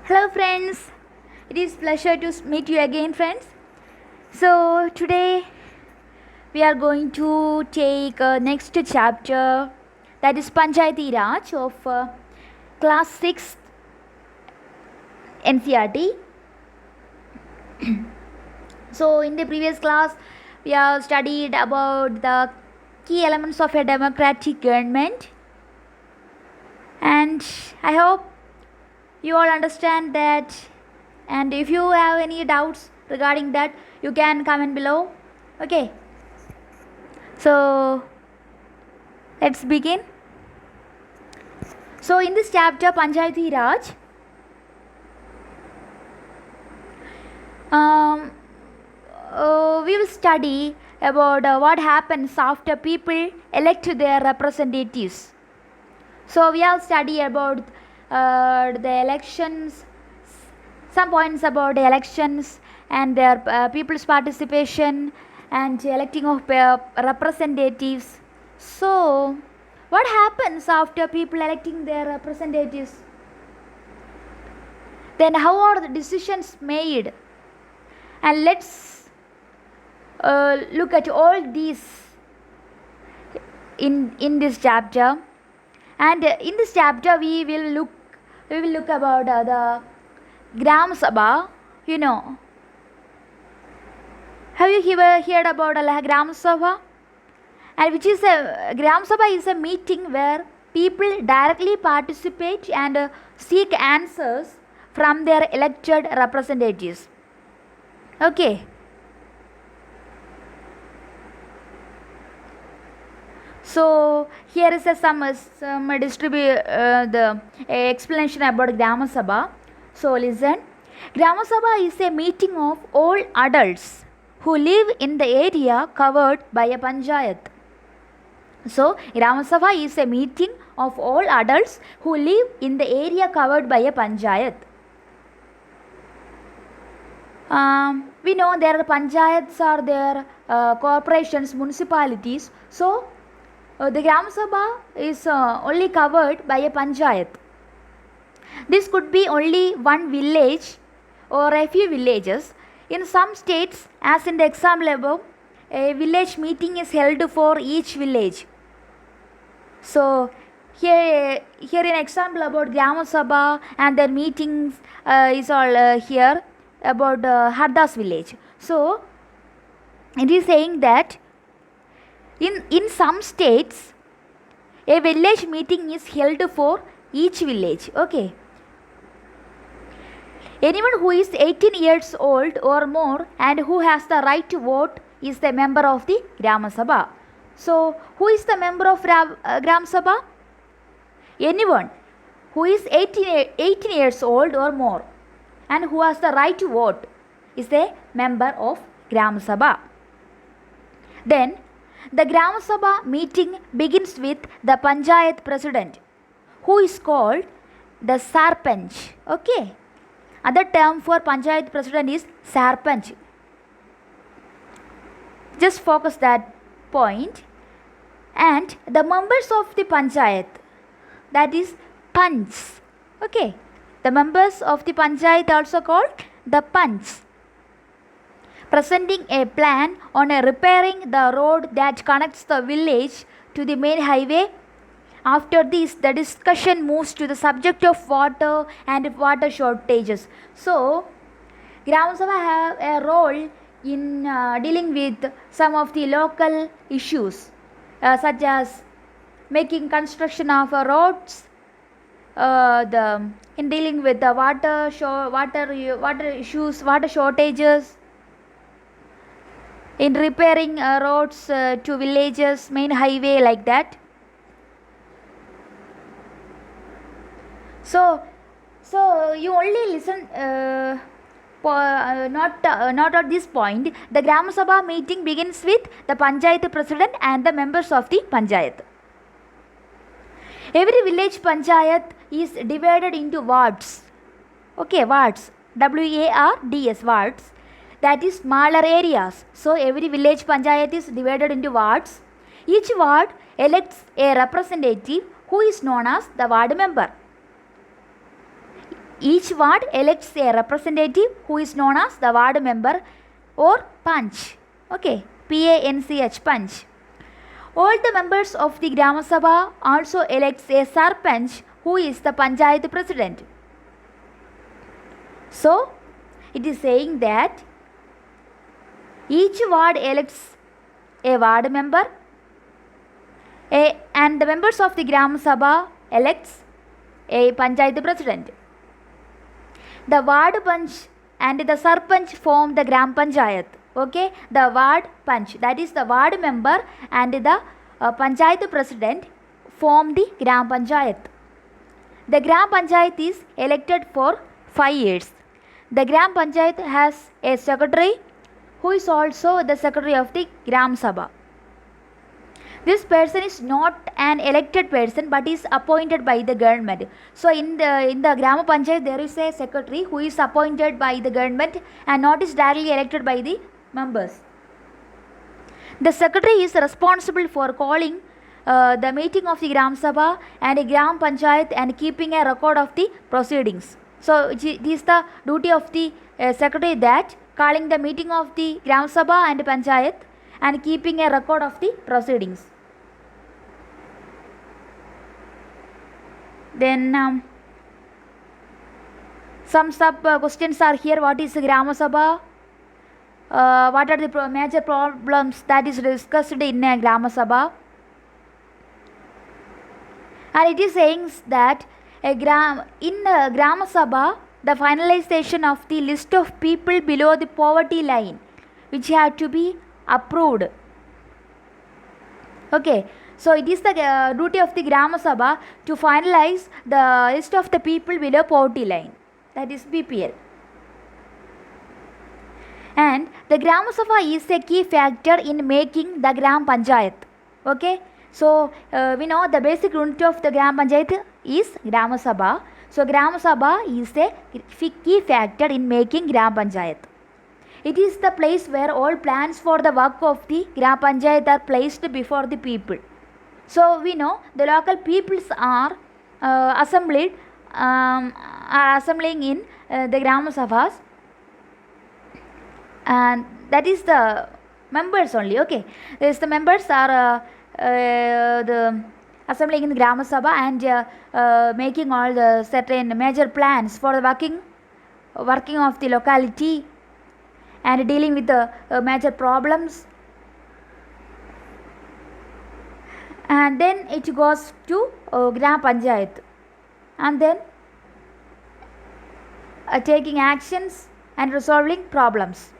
Hello friends, it is pleasure to meet you again friends. So today we are going to take next chapter, that is Panchayati Raj of class 6 NCERT. So in the previous class we have studied about the key elements of a democratic government, and I hope you all understand that, and if you have any doubts regarding that you can comment below. Okay, so let's begin. So in this chapter Panchayati Raj, we will study about what happens after people elect their representatives. So we have studied about the elections, some points about the elections and their people's participation and electing of representatives. So what happens after people electing their representatives? Then how are the decisions made? And let's look at all these in this chapter. And in this chapter we will look about the Gram Sabha. You know, have you ever heard about a Gram Sabha? And which is a Gram Sabha is a meeting where people directly participate and seek answers from their elected representatives. Okay. So here is some the explanation about Grama Sabha. So listen, Grama Sabha is a meeting of all adults who live in the area covered by a panchayat. So Grama Sabha is a meeting of all adults who live in the area covered by a panchayat. We know there are panchayats, are there corporations, municipalities. So the Gram Sabha is only covered by a panchayat. This could be only one village or a few villages. In some states, as in the example above, a village meeting is held for each village. So here in example about Gram Sabha and their meetings is all here about Hardas village. So it is saying that in some states a village meeting is held for each village. Okay, anyone who is 18 years old or more and who has the right to vote is the member of the Gram Sabha. So who is the member of Gram Sabha? Anyone who is 18 years old or more and who has the right to vote is a member of Gram Sabha. Then the Gram Sabha meeting begins with the Panchayat president, who is called the Sarpanch. Okay, other term for Panchayat president is Sarpanch. Just focus that point. And the members of the Panchayat, that is Panch. Okay, the members of the Panchayat also called the Panch, presenting a plan on repairing the road that connects the village to the main highway. After this, the discussion moves to the subject of water and water shortages. So, Gram Sabha have a role in dealing with some of the local issues, such as making construction of roads, in dealing with the water issues, water shortages, in repairing roads to villages, main highway, like that. So you only listen, not at this point. The Gram Sabha meeting begins with the Panchayat president and the members of the Panchayat. Every village Panchayat is divided into wards. Okay, wards, WARDS, wards, that is smaller areas. So every village Panchayat is divided into wards. Each ward elects a representative who is known as the ward member. each ward elects a representative who is known as the ward member or panch. Okay, PANCH, panch. All the members of the Gram Sabha also elects a sarpanch who is the panchayat president. So it is saying that each ward elects a ward member, and the members of the Gram Sabha elects a panchayat president. The ward panch and the sarpanch form the Gram Panchayat. Okay, the ward panch, that is the ward member, and the panchayat president form the Gram Panchayat. The Gram Panchayat is elected for 5 years. The Gram Panchayat has a secretary who is also the secretary of the Gram Sabha. This person is not an elected person but is appointed by the government. So in the Gram Panchayat there is a secretary who is appointed by the government and not is directly elected by the members. The secretary is responsible for calling the meeting of the Gram Sabha and the Gram Panchayat and keeping a record of the proceedings. So it is the duty of the secretary that calling the meeting of the Gram Sabha and Panchayat and keeping a record of the proceedings. Then some sub questions are here. What is Gram Sabha? What are the major problems that is discussed in Gram Sabha? And it is saying that in Gram Sabha, the finalization of the list of people below the poverty line which have to be approved. Okay, so it is the duty of the Gram Sabha to finalize the list of the people below poverty line, that is BPL. And the Gram Sabha is a key factor in making the Gram Panchayat. Okay, so we know the basic unit of the Gram Panchayat is Gram Sabha. So Gram Sabha is a key factor in making Gram Panchayat. It is the place where all plans for the work of the Gram Panchayat are placed before the people. So we know the local peoples are assembling in the Gram Sabhas, and that is the members only. Okay, the members are the assembling in the Gram Sabha and making all the certain major plans for the working of the locality and dealing with the major problems. And then it goes to Gram Panchayat, and then taking actions and resolving problems.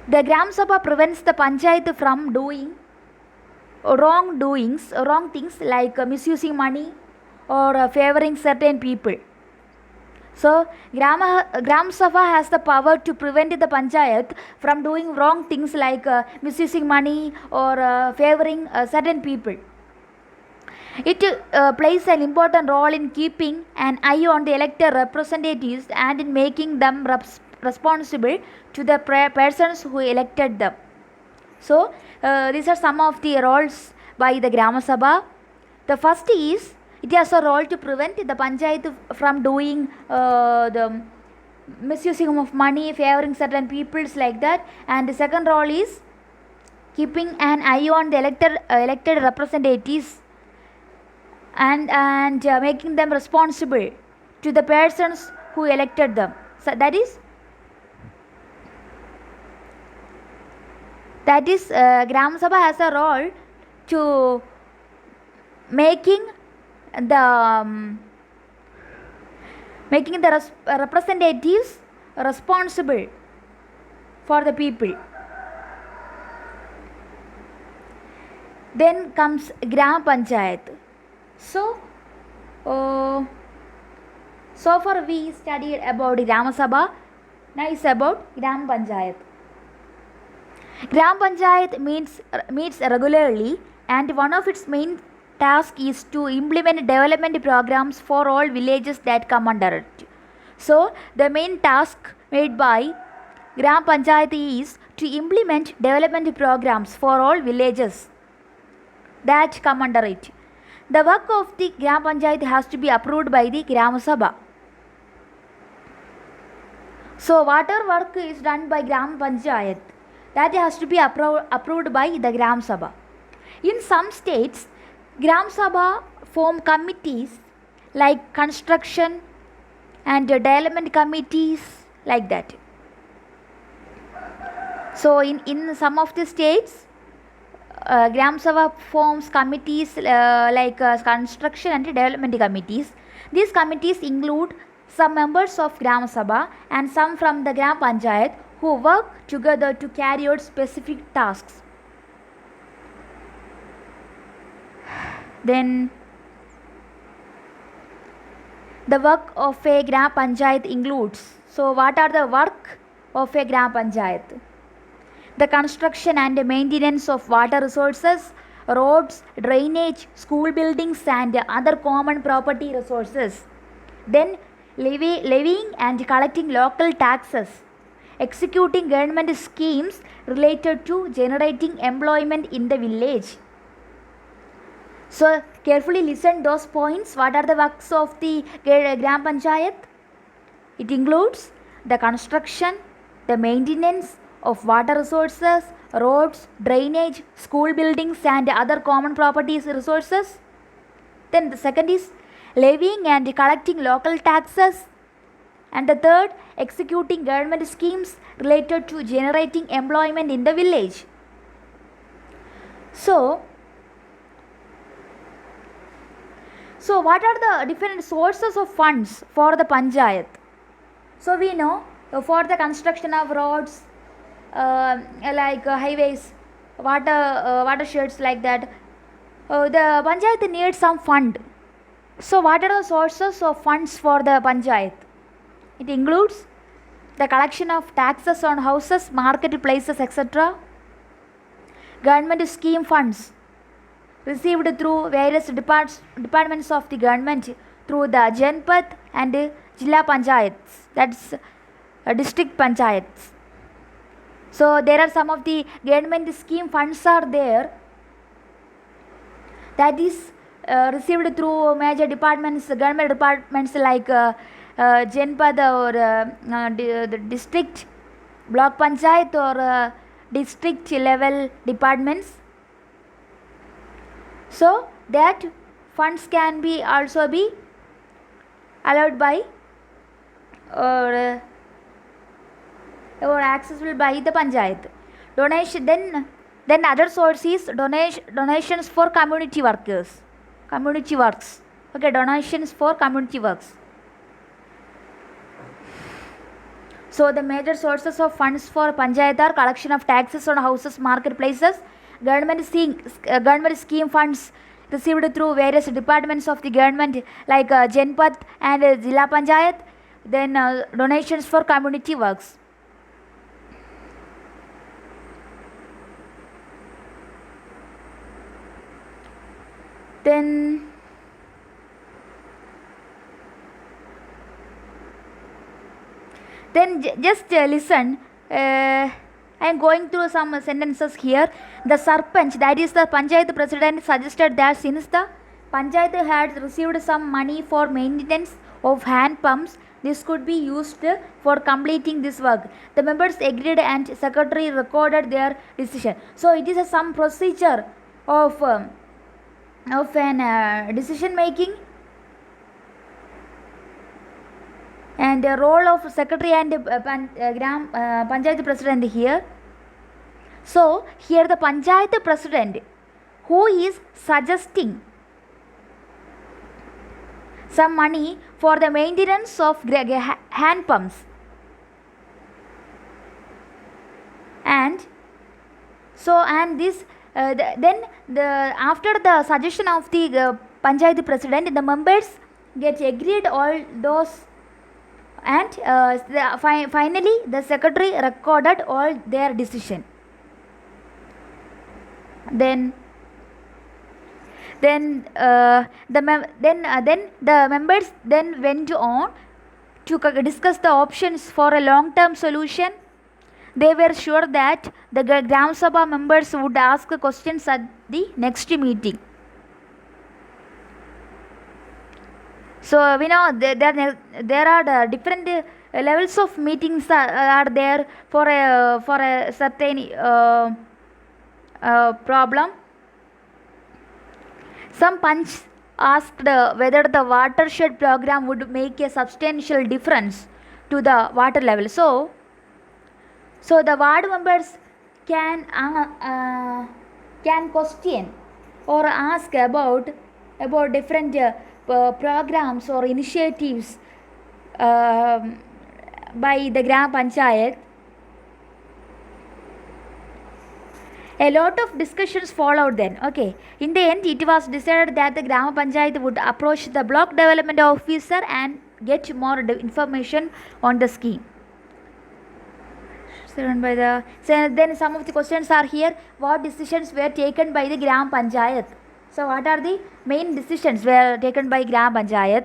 The Gram Sabha prevents the Panchayat from doing wrong things like misusing money or favoring certain people. So Gram Sabha has the power to prevent the Panchayat from doing wrong things like misusing money or favoring certain people. It plays an important role in keeping an eye on the elected representatives and in making them responsible to the persons who elected them. So these are some of the roles by the Gram Sabha. The first is it has a role to prevent the Panchayat from doing the misusing of money, favoring certain peoples like that. And the second role is keeping an eye on the elected representatives and making them responsible to the persons who elected them. So that is Gram Sabha has a role to making the representatives responsible for the people. Then comes Gram Panchayat. So far we studied about Gram Sabha. Now it's about Gram Panchayat. Gram Panchayat meets regularly, and one of its main tasks is to implement development programs for all villages that come under it. So the main task made by Gram Panchayat is to implement development programs for all villages that come under it. The work of the Gram Panchayat has to be approved by the Gram Sabha. So whatever work is done by Gram Panchayat, that has to be approved by the Gram Sabha. In some states, Gram Sabha form committees like construction and development committees, like that. So in some of the states, Gram Sabha forms committees like construction and development committees. These committees include some members of Gram Sabha and some from the Gram Panchayat who work together to carry out specific tasks. Then the work of a Gram Panchayat includes, so what are the work of a Gram Panchayat? The construction and maintenance of water resources, roads, drainage, school buildings and other common property resources. Then levying and collecting local taxes, executing government schemes related to generating employment in the village. So carefully listen those points. What are the works of the Gram Panchayat? It includes the construction, the maintenance of water resources, roads, drainage, school buildings and other common properties resources. Then the second is levying and collecting local taxes. And the third, executing government schemes related to generating employment in the village. So what are the different sources of funds for the Panchayat? So we know for the construction of roads, like highways, watersheds, like that, the Panchayat needs some fund. So what are the sources of funds for the Panchayat? It includes the collection of taxes on houses, marketplaces, etc. Government scheme funds received through various departments of the government through the Janpat and Jilla Panchayats, that's district Panchayats. So there are some of the government scheme funds are there, that is received through major departments, government departments like Janpad or the district, block Panchayat or district level departments. So that funds can be also be allowed by or accessible by the Panchayat. Donation, then other source is donations for community works. Okay, donations for community works. So the major sources of funds for Panchayat are collection of taxes on houses, marketplaces, government scheme funds received through various departments of the government like Janpat and Jilla Panchayat, then donations for community works. Then just listen. I am going through some sentences here. The Sarpanch, that is the Panchayat president, suggested that since the Panchayat had received some money for maintenance of hand pumps, this could be used for completing this work. The members agreed and secretary recorded their decision. So it is some procedure of an decision making and the role of secretary and Gram Panchayat president here. So here the Panchayat president who is suggesting some money for the maintenance of hand pumps, and so and this then after the suggestion of the Panchayat president, the members get agreed all those, and finally the secretary recorded all their decision. Then the members then went on to discuss the options for a long term solution. They were sure that the Gram Sabha members would ask questions at the next meeting. So we know there are the different levels of meetings are there for a certain problem. Some punch asked whether the watershed program would make a substantial difference to the water level. So the ward members can question or ask about different programs or initiatives by the Gram Panchayat. A lot of discussions followed then. Okay. In the end, it was decided that the Gram Panchayat would approach the block development officer and get more information on the scheme. So then some of the questions are here. What decisions were taken by the Gram Panchayat? So what are the main decisions were taken by Gram Panchayat?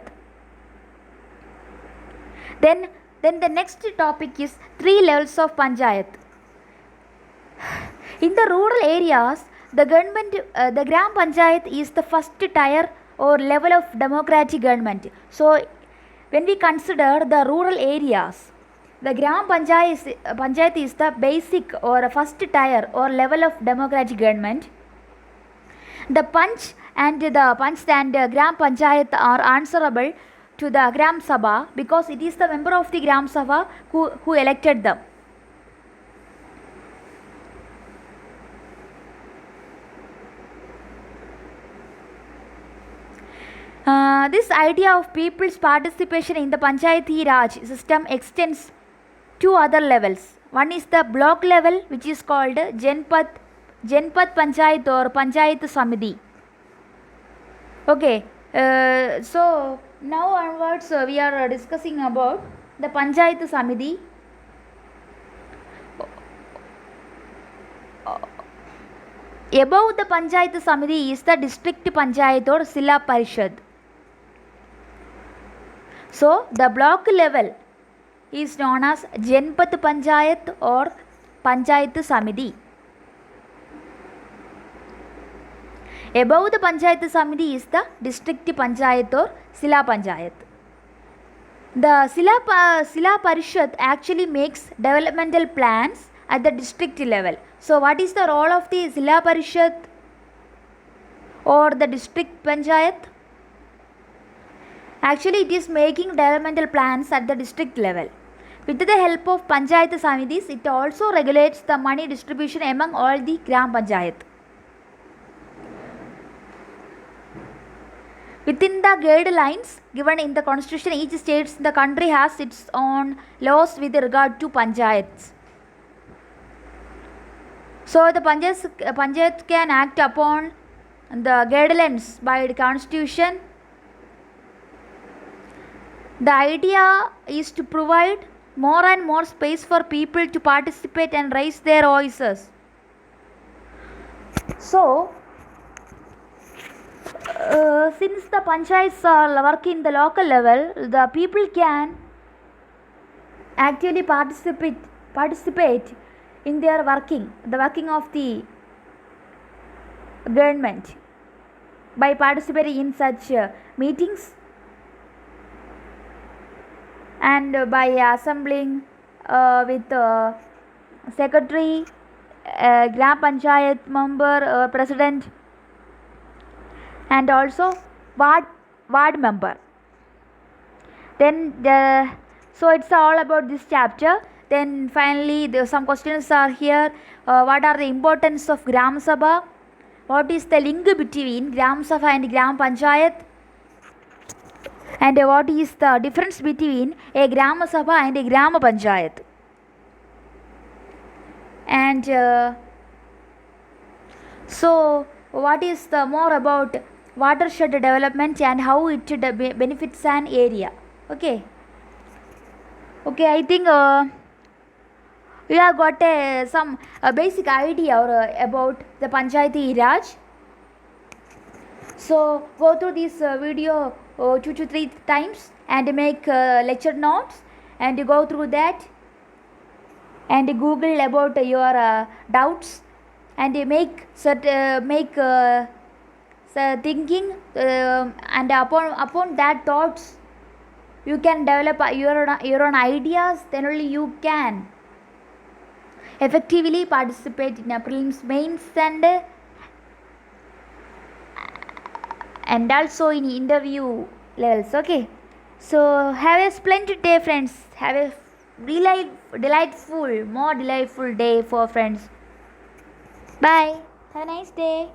Then the next topic is 3 levels of Panchayat. In the rural areas, the Gram Panchayat is the first tier or level of democratic government. So when we consider the rural areas, the Gram Panchayat is the basic or first tier or level of democratic government. The Panch and Gram Panchayat are answerable to the Gram Sabha because it is the member of the Gram Sabha who elected them. This idea of people's participation in the Panchayati Raj system extends to other levels. One is the block level, which is called Janpat Panchayat or Panchayat Samiti. Okay, so now onwards we are discussing about the Panchayat Samiti. Above the Panchayat Samiti is the district Panchayat or Sila Parishad. So the block level is known as Janpat Panchayat or Panchayat Samiti. Above the Panchayat Samiti is the district Panchayat or Sila Panchayat. The Sila Parishad actually makes developmental plans at the district level. So what is the role of the Sila Parishad or the district Panchayat? Actually, it is making developmental plans at the district level. With the help of Panchayat Samitis, it also regulates the money distribution among all the Gram Panchayat. Within the guidelines given in the constitution, each state in the country has its own laws with regard to panchayats. So the panchayat can act upon the guidelines by the constitution. The idea is to provide more and more space for people to participate and raise their voices. So since the panchayats are working in the local level, the people can actually participate in their the working of the government by participating in such meetings and by assembling with secretary, Gram Panchayat member or president, and also ward member. Then so it's all about this chapter. Then finally some questions are here. What are the importance of Gram Sabha? What is the link between Gram Sabha and Gram Panchayat? And what is the difference between a Gram Sabha and a Gram Panchayat? And so what is the more about watershed development and how it benefits an area? Okay, I think we have got some basic idea about the Panchayati Raj. So go through this video 2 to 3 times and make lecture notes and go through that and Google about your doubts and make thinking, and upon that thoughts you can develop your own ideas. Then only you can effectively participate in a prelims, mains, and also in interview levels. Okay, so have a splendid day, friends. Have a delightful, more delightful day for friends. Bye. Have a nice day.